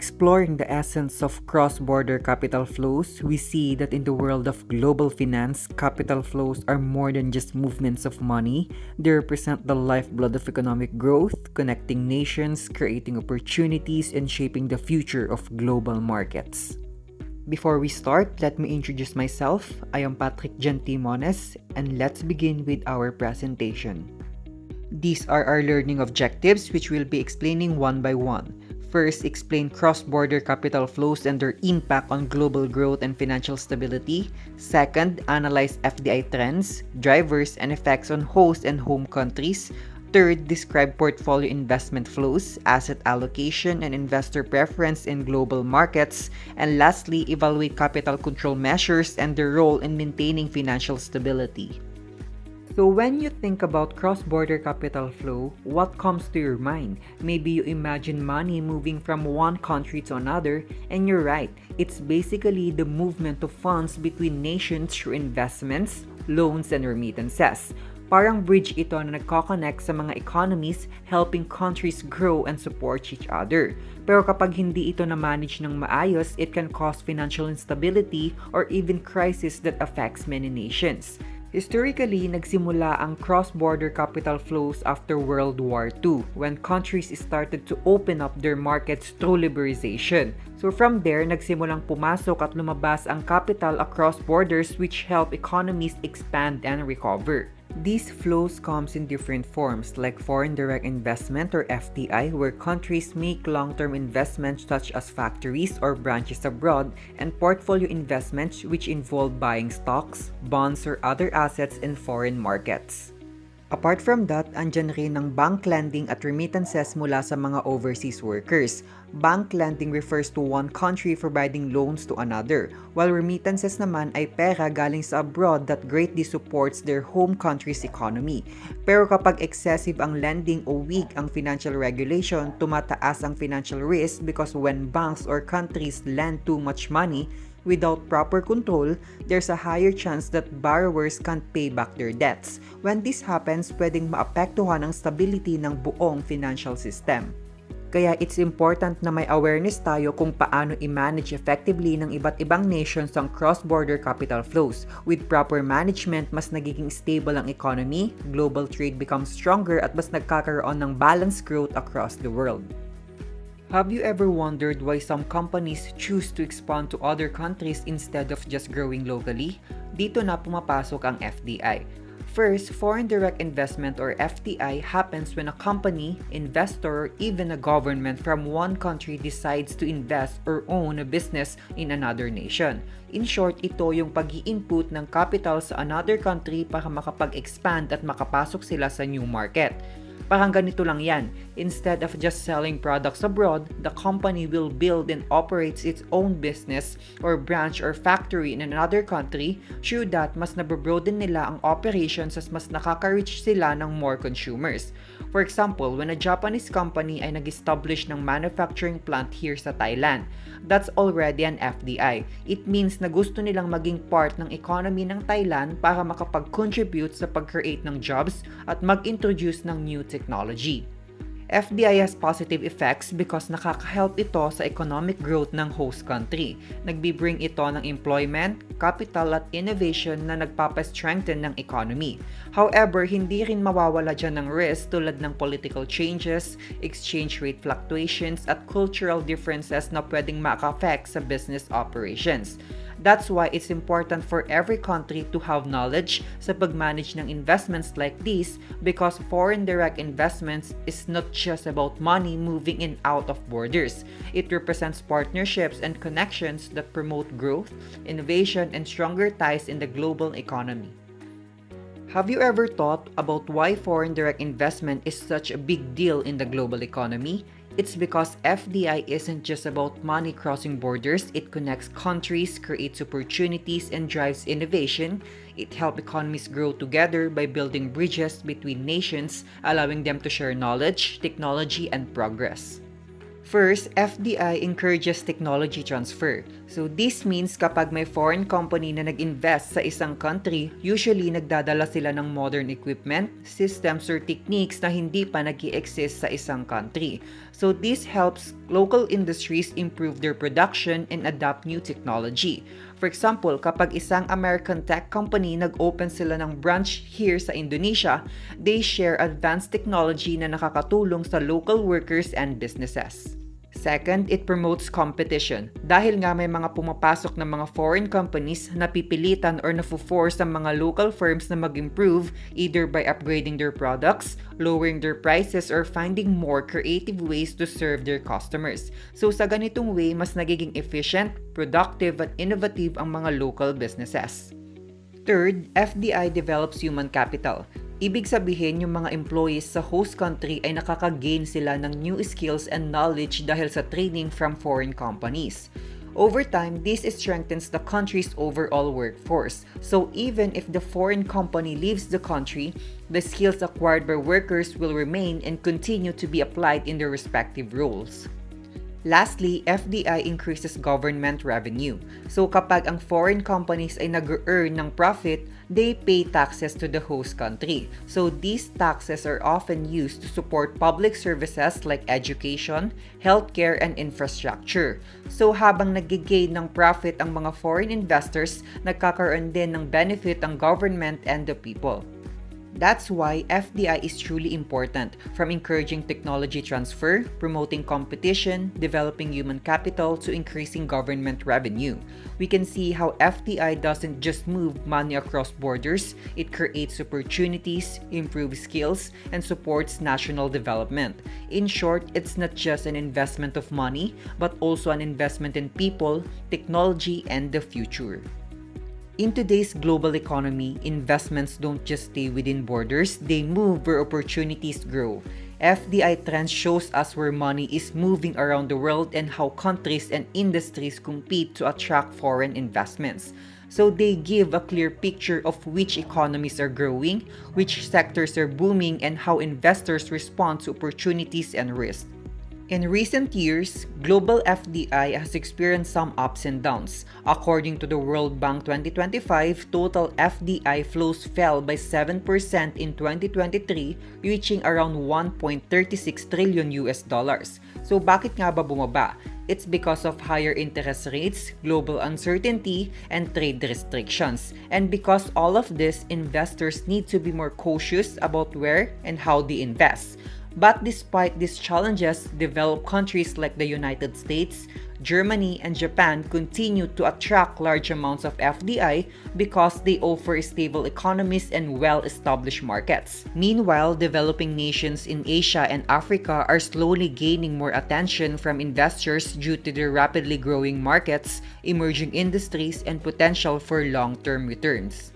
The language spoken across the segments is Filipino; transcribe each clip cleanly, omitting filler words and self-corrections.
exploring the essence of cross-border capital flows, we see that in the world of global finance, capital flows are more than just movements of money. They represent the lifeblood of economic growth, connecting nations, creating opportunities, and shaping the future of global markets. Before we start, let me introduce myself. I am Patrick Gentimones, and let's begin with our presentation. These are our learning objectives, which we'll be explaining one by one. First, explain cross-border capital flows and their impact on global growth and financial stability. Second, analyze FDI trends, drivers, and effects on host and home countries. Third, describe portfolio investment flows, asset allocation, and investor preference in global markets. And lastly, evaluate capital control measures and their role in maintaining financial stability. So when you think about cross-border capital flow, what comes to your mind? Maybe you imagine money moving from one country to another, and you're right. It's basically the movement of funds between nations through investments, loans, and remittances. Parang bridge ito na nagko-connect sa mga economies, helping countries grow and support each other. Pero kapag hindi ito na-manage ng maayos, it can cause financial instability or even crisis that affects many nations. Historically, nagsimula ang cross-border capital flows after World War II when countries started to open up their markets through liberalization. So from there, nagsimulang pumasok at lumabas ang capital across borders which help economies expand and recover. These flows comes in different forms like foreign direct investment or FDI, where countries make long-term investments such as factories or branches abroad, and portfolio investments which involve buying stocks, bonds, or other assets in foreign markets. Apart from that, andyan rin ang bank lending at remittances mula sa mga overseas workers. Bank lending refers to one country providing loans to another, while remittances naman ay pera galing sa abroad that greatly supports their home country's economy. Pero kapag excessive ang lending o weak ang financial regulation, tumataas ang financial risk because when banks or countries lend too much money, without proper control, there's a higher chance that borrowers can't pay back their debts. When this happens, pwedeng maapektuhan ang stability ng buong financial system. Kaya it's important na may awareness tayo kung paano i-manage effectively ng iba't ibang nations ang cross-border capital flows. With proper management, mas nagiging stable ang economy, global trade becomes stronger at mas nagkakaroon ng balanced growth across the world. Have you ever wondered why some companies choose to expand to other countries instead of just growing locally? Dito na pumapasok ang FDI. First, foreign direct investment or FDI happens when a company, investor, or even a government from one country decides to invest or own a business in another nation. In short, ito yung pag-i-input ng capital sa another country para makapag-expand at makapasok sila sa new market. Parang ganito lang yan. Instead of just selling products abroad, the company will build and operates its own business or branch or factory in another country. Through that, mas nababroaden nila ang operations as mas nakaka-reach sila ng more consumers. For example, when a Japanese company ay nag-establish ng manufacturing plant here sa Thailand, that's already an FDI. It means na gusto nilang maging part ng economy ng Thailand para makapag-contribute sa pag-create ng jobs at mag-introduce ng new technology. FDI has positive effects because nakaka-help ito sa economic growth ng host country. Nagbibring ito ng employment, capital at innovation na nagpapa-strengthen ng economy. However, hindi rin mawawala dyan ng risk tulad ng political changes, exchange rate fluctuations at cultural differences na pwedeng maka-affect sa business operations. That's why it's important for every country to have knowledge sa pag-manage ng investments like this because foreign direct investments is not just about money moving in out of borders. It represents partnerships and connections that promote growth, innovation, and stronger ties in the global economy. Have you ever thought about why foreign direct investment is such a big deal in the global economy? It's because FDI isn't just about money crossing borders, it connects countries, creates opportunities, and drives innovation. It helps economies grow together by building bridges between nations, allowing them to share knowledge, technology, and progress. First, FDI encourages technology transfer. So this means kapag may foreign company na nag-invest sa isang country, usually nagdadala sila ng modern equipment, systems, or techniques na hindi pa nag-i-exist sa isang country. So this helps local industries improve their production and adapt new technology. For example, kapag isang American tech company nag-open sila ng branch here sa Indonesia, they share advanced technology na nakakatulong sa local workers and businesses. Second, it promotes competition. Dahil nga may mga pumapasok ng mga foreign companies na pipilitan or nafu-force ang mga local firms na mag-improve either by upgrading their products, lowering their prices, or finding more creative ways to serve their customers. So sa ganitong way, mas nagiging efficient, productive, at innovative ang mga local businesses. Third, FDI develops human capital. Ibig sabihin, yung mga employees sa host country ay nakaka-gain sila ng new skills and knowledge dahil sa training from foreign companies. Over time, this strengthens the country's overall workforce. So even if the foreign company leaves the country, the skills acquired by workers will remain and continue to be applied in their respective roles. Lastly, FDI increases government revenue. So kapag ang foreign companies ay nag-earn ng profit, they pay taxes to the host country. So these taxes are often used to support public services like education, healthcare, and infrastructure. So habang nag-gain ng profit ang mga foreign investors, nagkakaroon din ng benefit ang government and the people. That's why FDI is truly important, from encouraging technology transfer, promoting competition, developing human capital, to increasing government revenue. We can see how FDI doesn't just move money across borders, it creates opportunities, improves skills, and supports national development. In short, it's not just an investment of money, but also an investment in people, technology, and the future. In today's global economy, investments don't just stay within borders, they move where opportunities grow. FDI trends shows us where money is moving around the world and how countries and industries compete to attract foreign investments. So they give a clear picture of which economies are growing, which sectors are booming, and how investors respond to opportunities and risks. In recent years, global FDI has experienced some ups and downs. According to the World Bank 2025, total FDI flows fell by 7% in 2023, reaching around 1.36 trillion US dollars. So bakit nga ba bumaba? It's because of higher interest rates, global uncertainty, and trade restrictions. And because all of this, investors need to be more cautious about where and how they invest. But despite these challenges, developed countries like the United States, Germany, and Japan continue to attract large amounts of FDI because they offer stable economies and well-established markets. Meanwhile, developing nations in Asia and Africa are slowly gaining more attention from investors due to their rapidly growing markets, emerging industries, and potential for long-term returns.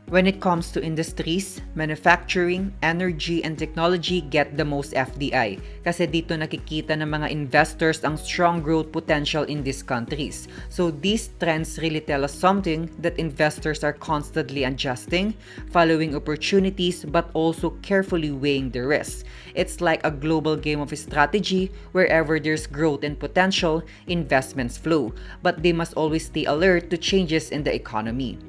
When it comes to industries, manufacturing, energy, and technology get the most FDI kasi dito nakikita ng mga investors ang strong growth potential in these countries. So these trends really tell us something that investors are constantly adjusting, following opportunities, but also carefully weighing the risks. It's like a global game of strategy. Wherever there's growth and potential, investments flow, but they must always stay alert to changes in the economy.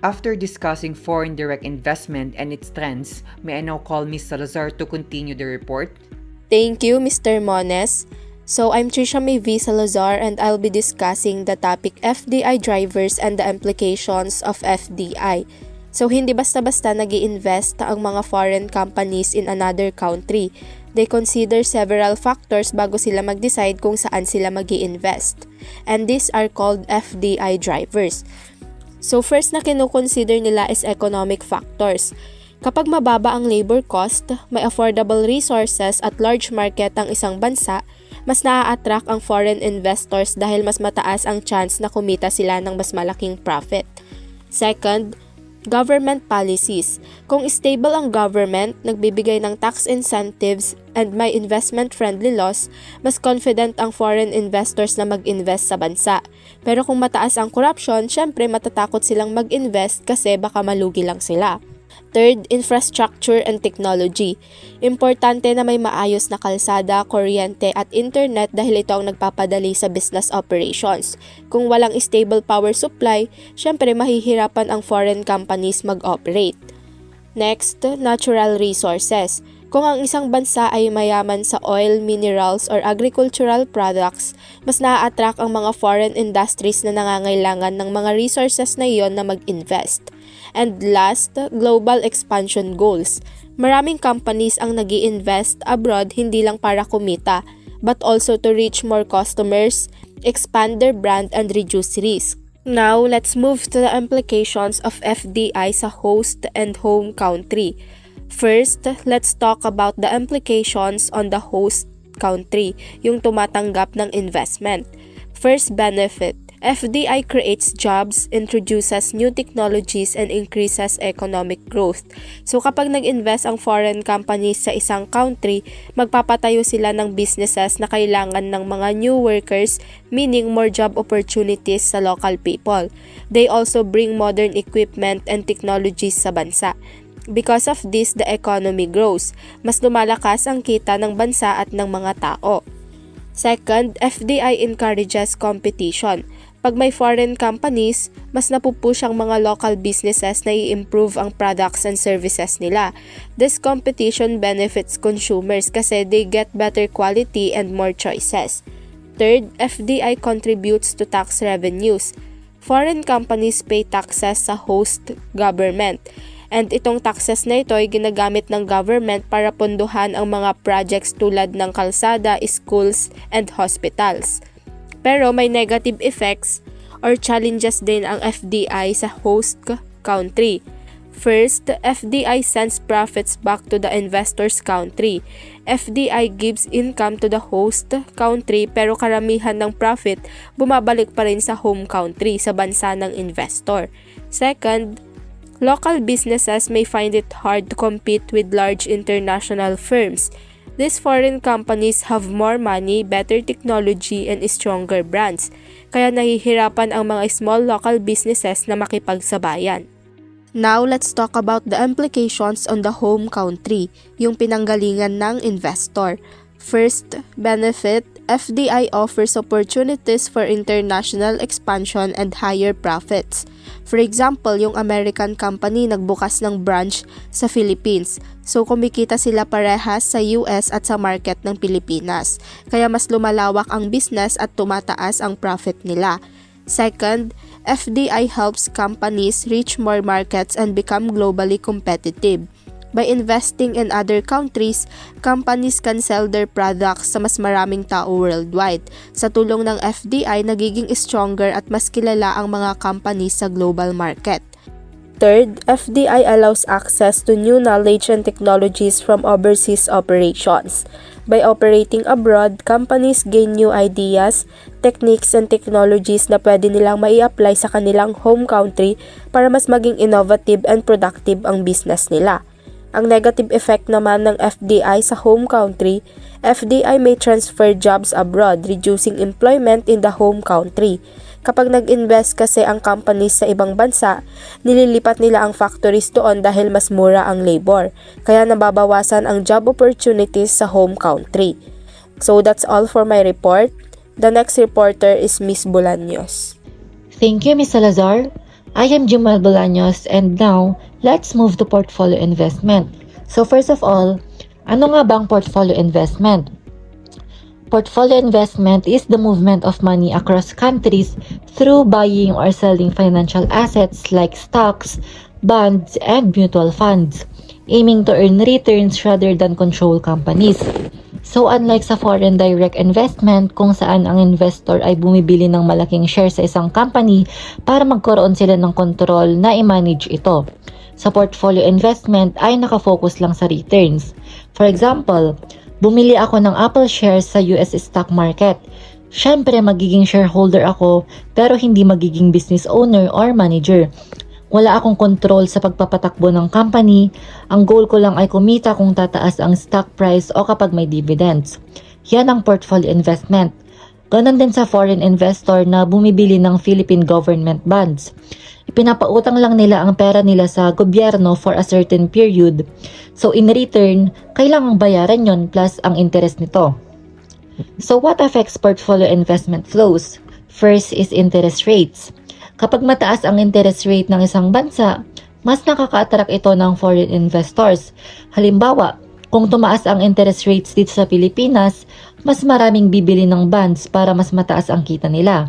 After discussing foreign direct investment and its trends, may I now call Ms. Salazar to continue the report? Thank you, Mr. Mones. So, I'm Trisha May V. Salazar and I'll be discussing the topic FDI drivers and the implications of FDI. So, hindi basta-basta nag-i-invest ang mga foreign companies in another country. They consider several factors bago sila mag-decide kung saan sila mag-i-invest. And these are called FDI drivers. So first na kinukonsider nila is economic factors. Kapag mababa ang labor cost, may affordable resources at large market ang isang bansa, mas naa-attract ang foreign investors dahil mas mataas ang chance na kumita sila ng mas malaking profit. Second, government policies. Kung stable ang government, nagbibigay ng tax incentives and may investment-friendly laws, mas confident ang foreign investors na mag-invest sa bansa. Pero kung mataas ang corruption, syempre matatakot silang mag-invest kasi baka malugi lang sila. Third, infrastructure and technology. Importante na may maayos na kalsada, kuryente at internet dahil ito ang nagpapadali sa business operations. Kung walang stable power supply, syempre mahihirapan ang foreign companies mag-operate. Next, natural resources. Kung ang isang bansa ay mayaman sa oil, minerals, or agricultural products, mas naa-attract ang mga foreign industries na nangangailangan ng mga resources na iyon na mag-invest. And last, global expansion goals. Maraming companies ang nag-i-invest abroad hindi lang para kumita, but also to reach more customers, expand their brand, and reduce risk. Now, let's move to the implications of FDI sa host and home country. First, let's talk about the implications on the host country, yung tumatanggap ng investment. First benefit, FDI creates jobs, introduces new technologies, and increases economic growth. So kapag nag-invest ang foreign companies sa isang country, magpapatayo sila ng businesses na kailangan ng mga new workers, meaning more job opportunities sa local people. They also bring modern equipment and technologies sa bansa. Because of this, the economy grows. Mas lumalakas ang kita ng bansa at ng mga tao. Second, FDI encourages competition. Pag may foreign companies, mas napupush ang mga local businesses na i-improve ang products and services nila. This competition benefits consumers kasi they get better quality and more choices. Third, FDI contributes to tax revenues. Foreign companies pay taxes sa host government. And itong taxes na ito ay ginagamit ng government para pondohan ang mga projects tulad ng kalsada, schools, and hospitals. Pero may negative effects or challenges din ang FDI sa host country. First, FDI sends profits back to the investor's country. FDI gives income to the host country pero karamihan ng profit bumabalik pa rin sa home country, sa bansa ng investor. Second, local businesses may find it hard to compete with large international firms. These foreign companies have more money, better technology, and stronger brands. Kaya nahihirapan ang mga small local businesses na makipagsabayan. Now, let's talk about the implications on the home country, yung pinanggalingan ng investor. First benefit, FDI offers opportunities for international expansion and higher profits. For example, yung American company nagbukas ng branch sa Philippines. So kumikita sila parehas sa US at sa market ng Pilipinas. Kaya mas lumalawak ang business at tumataas ang profit nila. Second, FDI helps companies reach more markets and become globally competitive. By investing in other countries, companies can sell their products sa mas maraming tao worldwide. Sa tulong ng FDI, nagiging stronger at mas kilala ang mga companies sa global market. Third, FDI allows access to new knowledge and technologies from overseas operations. By operating abroad, companies gain new ideas, techniques, and technologies na pwede nilang mai-apply sa kanilang home country para mas maging innovative and productive ang business nila. Ang negative effect naman ng FDI sa home country, FDI may transfer jobs abroad, reducing employment in the home country. Kapag nag-invest kasi ang companies sa ibang bansa, nililipat nila ang factories doon dahil mas mura ang labor. Kaya nababawasan ang job opportunities sa home country. So that's all for my report. The next reporter is Miss Bolaños. Thank you, Ms. Salazar. I am Jamal Bolaños and now, let's move to portfolio investment. So first of all, ano nga bang portfolio investment? Portfolio investment is the movement of money across countries through buying or selling financial assets like stocks, bonds, and mutual funds, aiming to earn returns rather than control companies. So unlike sa foreign direct investment kung saan ang investor ay bumibili ng malaking share sa isang company para magkaroon sila ng control na i-manage ito. Sa portfolio investment ay nakafocus lang sa returns. For example, bumili ako ng Apple shares sa US stock market. Syempre magiging shareholder ako pero hindi magiging business owner or manager. Wala akong control sa pagpapatakbo ng company. Ang goal ko lang ay kumita kung tataas ang stock price o kapag may dividends. Yan ang portfolio investment. Ganon din sa foreign investor na bumibili ng Philippine government bonds. Ipinapautang lang nila ang pera nila sa gobyerno for a certain period. So in return, kailangang bayaran yon plus ang interest nito. So what affects portfolio investment flows? First is interest rates. Kapag mataas ang interest rate ng isang bansa, mas nakaka-attract ito ng foreign investors. Halimbawa, Kung tumaas ang interest rates dito sa Pilipinas, mas maraming bibili ng bonds para mas mataas ang kita nila.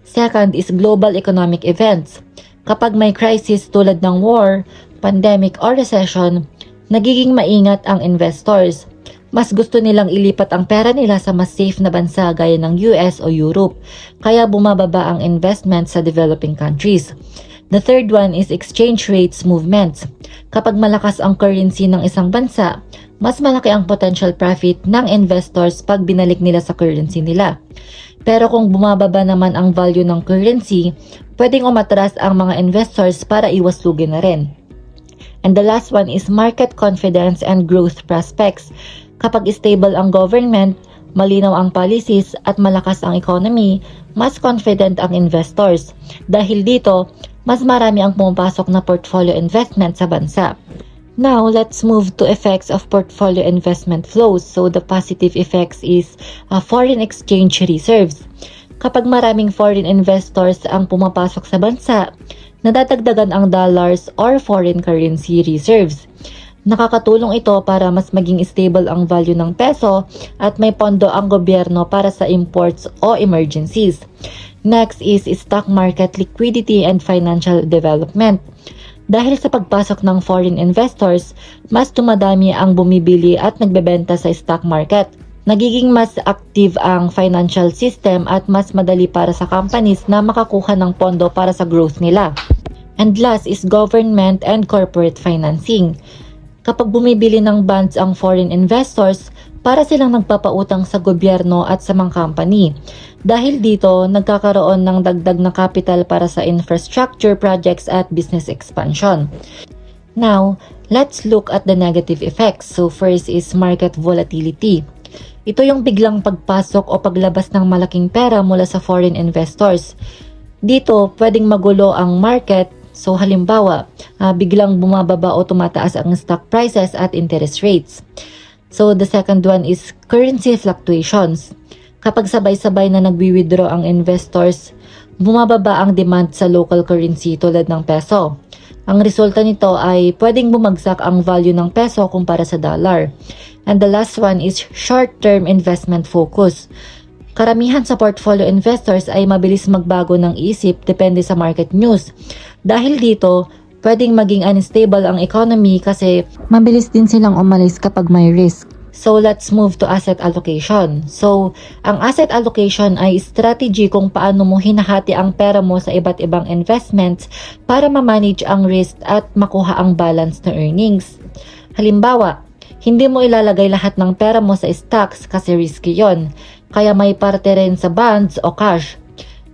Second is global economic events. Kapag may crisis tulad ng war, pandemic or recession, nagiging maingat ang investors. Mas gusto nilang ilipat ang pera nila sa mas safe na bansa gaya ng US o Europe, kaya bumababa ang investment sa developing countries. The third one is exchange rates movements. Kapag malakas ang currency ng isang bansa, mas malaki ang potential profit ng investors pag binalik nila sa currency nila. Pero kung bumababa naman ang value ng currency, pwedeng umatras ang mga investors para iwas lugi na rin. And the last one is market confidence and growth prospects. Kapag stable ang government, malinaw ang policies at malakas ang economy, mas confident ang investors. Dahil dito, mas marami ang pumapasok na portfolio investment sa bansa. Now, let's move to effects of portfolio investment flows. So, the positive effects is foreign exchange reserves. Kapag maraming foreign investors ang pumapasok sa bansa, nadadagdagan ang dollars or foreign currency reserves. Nakakatulong ito para mas maging stable ang value ng peso at may pondo ang gobyerno para sa imports o emergencies. Next is stock market liquidity and financial development. Dahil sa pagpasok ng foreign investors, mas tumadami ang bumibili at nagbebenta sa stock market. Nagiging mas active ang financial system at mas madali para sa companies na makakuha ng pondo para sa growth nila. And last is government and corporate financing. Kapag bumibili ng bonds ang foreign investors, para silang nagpapautang sa gobyerno at sa mga company. Dahil dito, nagkakaroon ng dagdag na capital para sa infrastructure projects at business expansion. Now, let's look at the negative effects. So first is market volatility. Ito yung biglang pagpasok o paglabas ng malaking pera mula sa foreign investors. Dito, pwedeng magulo ang market. So halimbawa, biglang bumababa o tumataas ang stock prices at interest rates. So the second one is currency fluctuations. Kapag sabay-sabay na nagwi-withdraw ang investors, bumababa ang demand sa local currency tulad ng peso. Ang resulta nito ay pwedeng bumagsak ang value ng peso kumpara sa dollar. And the last one is short-term investment focus. Karamihan sa portfolio investors ay mabilis magbago ng isip depende sa market news. Dahil dito, pwedeng maging unstable ang economy kasi mabilis din silang umalis kapag may risk. So let's move to asset allocation. So, ang asset allocation ay strategy kung paano mo hinahati ang pera mo sa iba't ibang investments para ma-manage ang risk at makuha ang balance na earnings. Halimbawa, hindi mo ilalagay lahat ng pera mo sa stocks kasi risky yon. Kaya may parte rin sa bonds o cash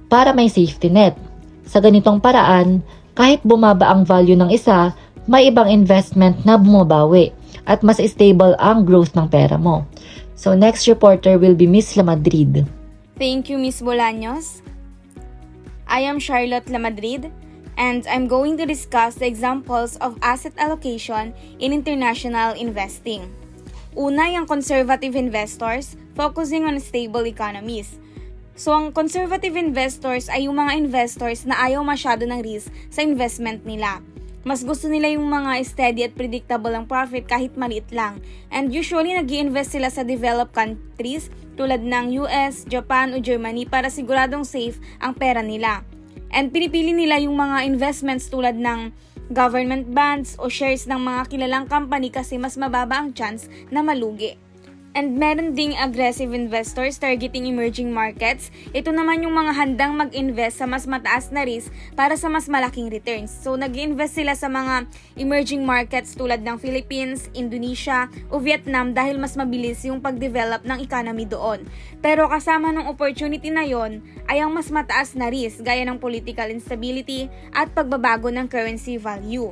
para may safety net. Sa ganitong paraan, kahit bumaba ang value ng isa, may ibang investment na bumabawi at mas stable ang growth ng pera mo. So next reporter will be Miss Lamadrid. Thank you, Miss Bolaños. I am Charlotte Lamadrid, and I'm going to discuss the examples of asset allocation in international investing. Una, yung conservative investors focusing on stable economies. So, ang conservative investors ay yung mga investors na ayaw masyado ng risk sa investment nila. Mas gusto nila yung mga steady at predictable ang profit kahit maliit lang. And usually, nag-i-invest sila sa developed countries tulad ng US, Japan o Germany para siguradong safe ang pera nila. And pinipili nila yung mga investments tulad ng government bonds o shares ng mga kilalang company kasi mas mababa ang chance na malugi. And meron ding aggressive investors targeting emerging markets. Ito naman yung mga handang mag-invest sa mas mataas na risk para sa mas malaking returns. So nag-invest sila sa mga emerging markets tulad ng Philippines, Indonesia o Vietnam dahil mas mabilis yung pag-develop ng economy doon. Pero kasama ng opportunity na yon ay ang mas mataas na risk gaya ng political instability at pagbabago ng currency value.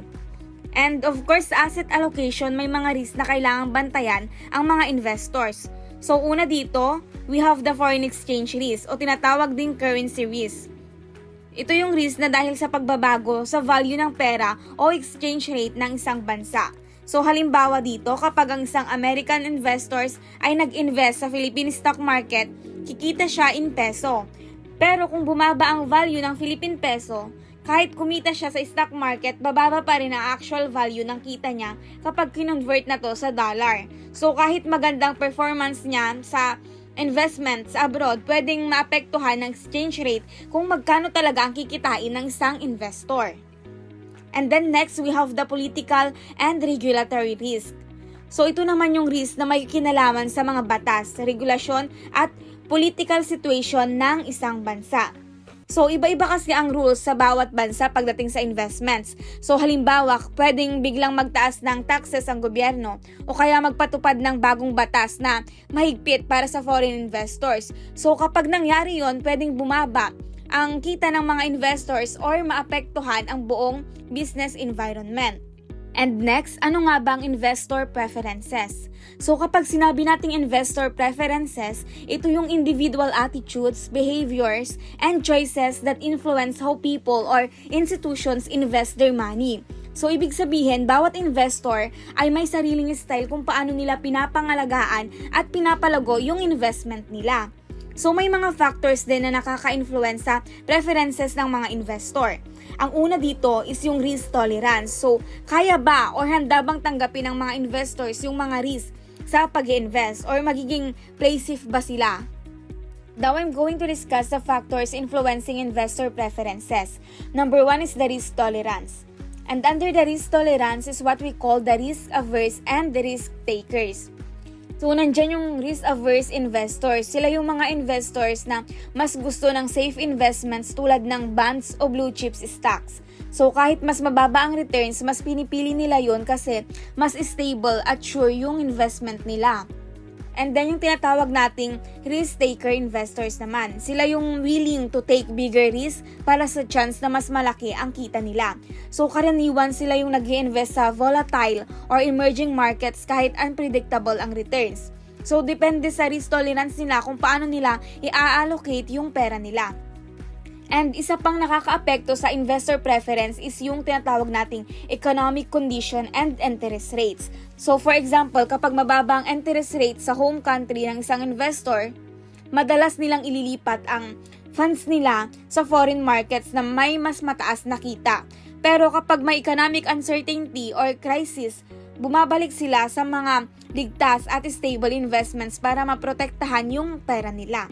And of course, sa asset allocation, may mga risk na kailangang bantayan ang mga investors. So una dito, we have the foreign exchange risk o tinatawag ding currency risk. Ito yung risk na dahil sa pagbabago sa value ng pera o exchange rate ng isang bansa. So halimbawa dito, kapag ang isang American investors ay nag-invest sa Philippine stock market, kikita siya in peso. Pero kung bumaba ang value ng Philippine peso, kahit kumita siya sa stock market, bababa pa rin ang actual value ng kita niya kapag kinonvert na to sa dollar. So kahit magandang performance niya sa investment sa abroad, pwedeng maapektuhan ng exchange rate kung magkano talaga ang kikitain ng isang investor. And then next, we have the political and regulatory risk. So ito naman yung risk na may kinalaman sa mga batas, regulasyon at political situation ng isang bansa. So, iba-iba kasi ang rules sa bawat bansa pagdating sa investments. So, halimbawa, pwedeng biglang magtaas ng taxes ang gobyerno o kaya magpatupad ng bagong batas na mahigpit para sa foreign investors. So, kapag nangyari yon, pwedeng bumaba ang kita ng mga investors or maapektuhan ang buong business environment. And next, ano nga bang investor preferences? So kapag sinabi nating investor preferences, ito yung individual attitudes, behaviors, and choices that influence how people or institutions invest their money. So ibig sabihin, bawat investor ay may sariling style kung paano nila pinapangalagaan at pinapalago yung investment nila. So may mga factors din na nakaka-influence sa preferences ng mga investor. Ang una dito is yung risk tolerance. So kaya ba or handa bang tanggapin ng mga investors yung mga risk sa pag-invest or magiging play safe ba sila? Now I'm going to discuss the factors influencing investor preferences. Number 1 is the risk tolerance. And under the risk tolerance is what we call the risk averse and the risk takers. So, nandyan yung risk-averse investors. Sila yung mga investors na mas gusto ng safe investments tulad ng bonds o blue chips stocks. So, kahit mas mababa ang returns, mas pinipili nila yon kasi mas stable at sure yung investment nila. And then, yung tinatawag nating risk-taker investors naman. Sila yung willing to take bigger risk para sa chance na mas malaki ang kita nila. So, karaniwan sila yung nag-i-invest sa volatile or emerging markets kahit unpredictable ang returns. So, depende sa risk tolerance nila kung paano nila i-allocate yung pera nila. And isa pang nakakaapekto sa investor preference is yung tinatawag nating economic condition and interest rates. So for example, kapag mababa ang interest rate sa home country ng isang investor, madalas nilang ililipat ang funds nila sa foreign markets na may mas mataas na kita. Pero kapag may economic uncertainty or crisis, bumabalik sila sa mga ligtas at stable investments para maprotektahan yung pera nila.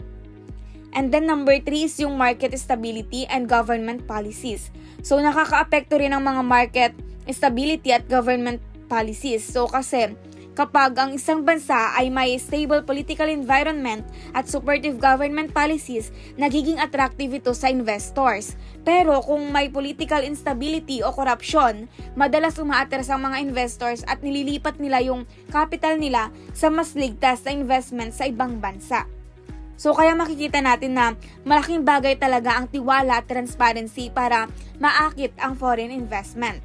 And then number 3 is yung market stability and government policies. So nakakaapekto rin ang mga market stability at government policies. So kasi kapag ang isang bansa ay may stable political environment at supportive government policies, nagiging attractive ito sa investors. Pero kung may political instability o corruption, madalas umaatras ang mga investors at nililipat nila yung capital nila sa mas ligtas na investment sa ibang bansa. So kaya makikita natin na malaking bagay talaga ang tiwala at transparency para maakit ang foreign investment.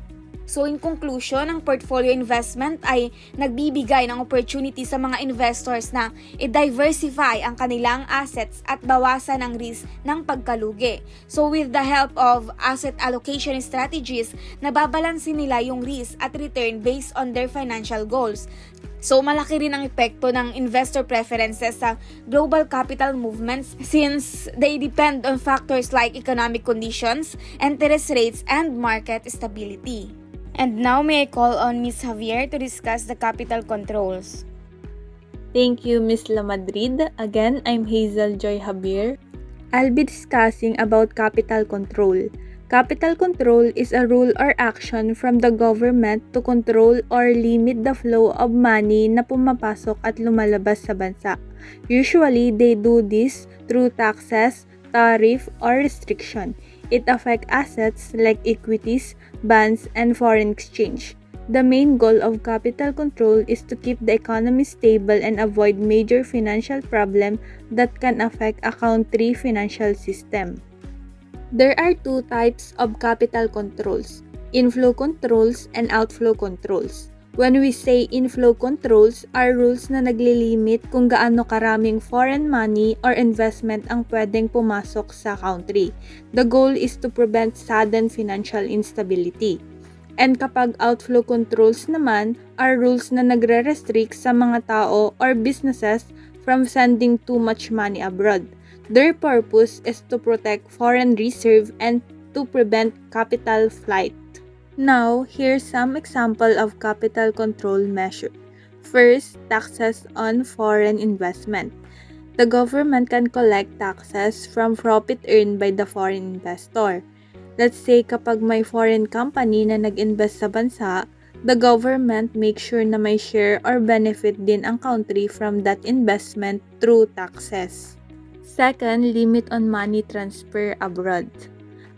So in conclusion, ang portfolio investment ay nagbibigay ng opportunity sa mga investors na i-diversify ang kanilang assets at bawasan ang risk ng pagkalugi. So with the help of asset allocation strategies, nababalansin nila yung risk at return based on their financial goals. So malaki rin ang epekto ng investor preferences sa global capital movements since they depend on factors like economic conditions, interest rates, and market stability. And now may I call on Ms. Javier to discuss the capital controls. Thank you, Ms. La Madrid. Again, I'm Hazel Joy Javier. I'll be discussing about capital control. Capital control is a rule or action from the government to control or limit the flow of money na pumapasok at lumalabas sa bansa. Usually, they do this through taxes, tariff, or restriction. It affects assets like equities, bonds, and foreign exchange. The main goal of capital control is to keep the economy stable and avoid major financial problems that can affect a country's financial system. There are two types of capital controls, inflow controls and outflow controls. When we say inflow controls, are rules na naglilimit kung gaano karaming foreign money or investment ang pwedeng pumasok sa country. The goal is to prevent sudden financial instability. And kapag outflow controls naman, are rules na nagre-restrict sa mga tao or businesses from sending too much money abroad. Their purpose is to protect foreign reserve and to prevent capital flight. Now, here's some example of capital control measure. First, taxes on foreign investment. The government can collect taxes from profit earned by the foreign investor. Let's say kapag may foreign company na nag-invest sa bansa, the government makes sure na may share or benefit din ang country from that investment through taxes. Second, limit on money transfer abroad.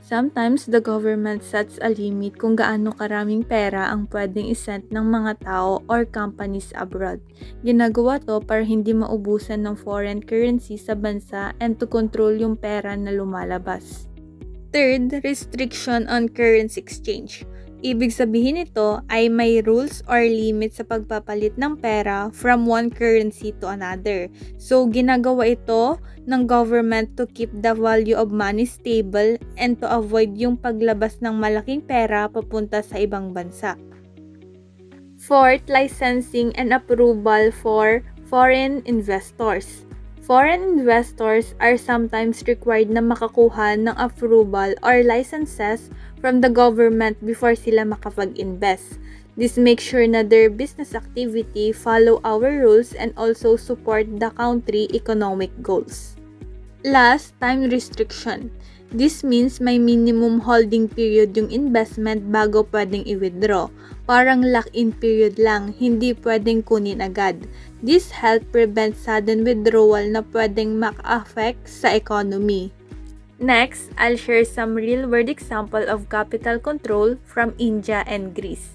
Sometimes, the government sets a limit kung gaano karaming pera ang pwedeng isend ng mga tao or companies abroad. Ginagawa to para hindi maubusan ng foreign currency sa bansa and to control yung pera na lumalabas. Third, restriction on currency exchange. Ibig sabihin nito ay may rules or limit sa pagpapalit ng pera from one currency to another. So, ginagawa ito ng government to keep the value of money stable and to avoid yung paglabas ng malaking pera papunta sa ibang bansa. Fourth, licensing and approval for foreign investors. Foreign investors are sometimes required na makakuha ng approval or licenses from the government before sila makapag-invest. This makes sure na their business activity follow our rules and also support the country economic goals. Last, time restriction. This means may minimum holding period yung investment bago pwedeng i-withdraw. Parang lock-in period lang, hindi pwedeng kunin agad. This help prevent sudden withdrawal na pwedeng maka-affect sa economy. Next, I'll share some real-world example of capital control from India and Greece.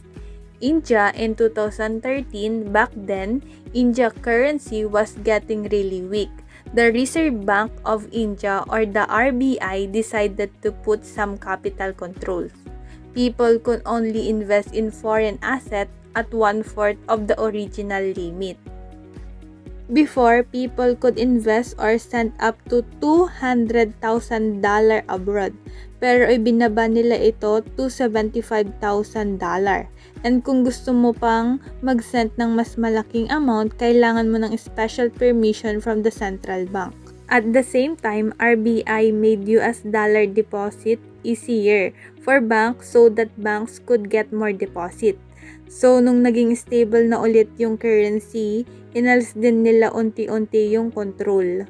India in 2013, back then, India currency was getting really weak. The Reserve Bank of India or the RBI decided to put some capital controls. People could only invest in foreign assets at 1/4 of the original limit. Before, people could invest or send up to $200,000 abroad, pero ibinaba nila ito to $75,000. And kung gusto mo pang mag-send ng mas malaking amount, kailangan mo ng special permission from the central bank. At the same time, RBI made US dollar deposit easier for banks so that banks could get more deposit. So, nung naging stable na ulit yung currency, inalis din nila unti-unti yung control.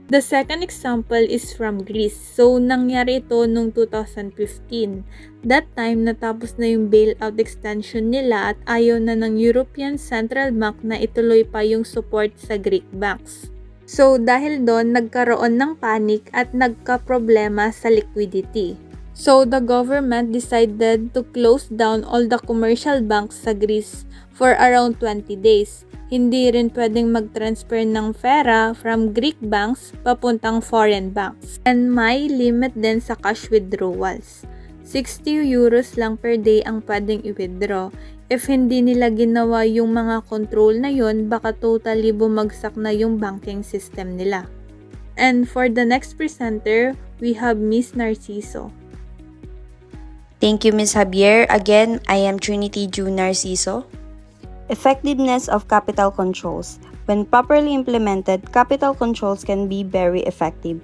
The second example is from Greece. So, nangyari ito noong 2015. That time, natapos na yung bailout extension nila at ayaw na ng European Central Bank na ituloy pa yung support sa Greek banks. So, dahil doon, nagkaroon ng panic at nagka-problema sa liquidity. So, the government decided to close down all the commercial banks sa Greece for around 20 days. Hindi rin pwedeng mag-transfer ng pera from Greek banks papuntang foreign banks. And may limit din sa cash withdrawals. 60 euros lang per day ang pwedeng i-withdraw. If hindi nila ginawa yung mga control na yun, baka totally bumagsak na yung banking system nila. And for the next presenter, we have Miss Narciso. Thank you, Ms. Javier. Again, I am Trinity June Narciso. Effectiveness of capital controls. When properly implemented, capital controls can be very effective.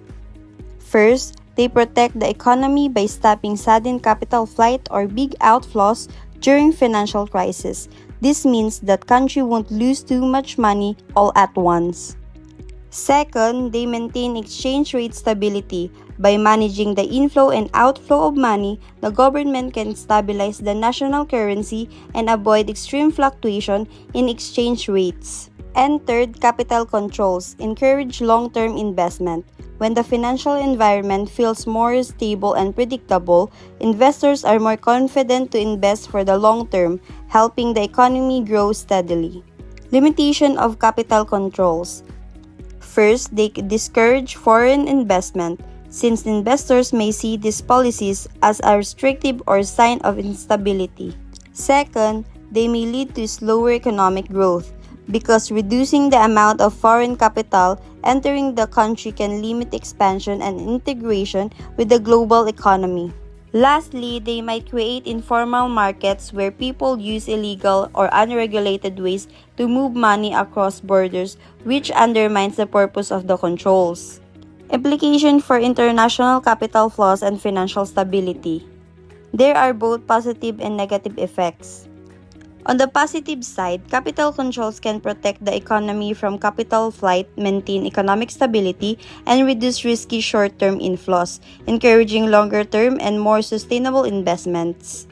First, they protect the economy by stopping sudden capital flight or big outflows during financial crisis. This means that country won't lose too much money all at once. Second, they maintain exchange rate stability. By managing the inflow and outflow of money, the government can stabilize the national currency and avoid extreme fluctuation in exchange rates. And third, capital controls encourage long-term investment. When the financial environment feels more stable and predictable, investors are more confident to invest for the long term, helping the economy grow steadily. Limitation of capital controls. First, they discourage foreign investment, since investors may see these policies as a restrictive or sign of instability. Second, they may lead to slower economic growth, because reducing the amount of foreign capital entering the country can limit expansion and integration with the global economy. Lastly, they might create informal markets where people use illegal or unregulated ways to move money across borders, which undermines the purpose of the controls. Implication for international capital flows and financial stability. There are both positive and negative effects. On the positive side, capital controls can protect the economy from capital flight, maintain economic stability, and reduce risky short-term inflows, encouraging longer-term and more sustainable investments.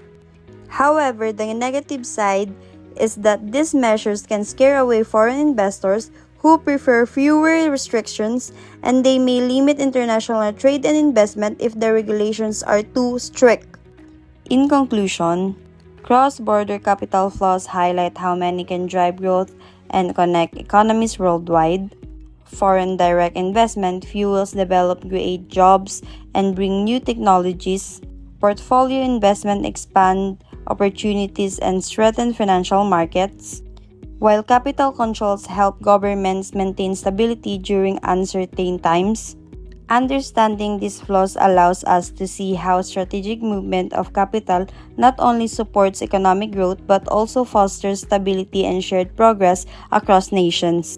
However, the negative side is that these measures can scare away foreign investors who prefer fewer restrictions, and they may limit international trade and investment if the regulations are too strict. In conclusion, cross-border capital flows highlight how money can drive growth and connect economies worldwide. Foreign direct investment fuels development, create jobs, and bring new technologies. Portfolio investment expand opportunities and strengthen financial markets, while capital controls help governments maintain stability during uncertain times. Understanding these flows allows us to see how strategic movement of capital not only supports economic growth but also fosters stability and shared progress across nations.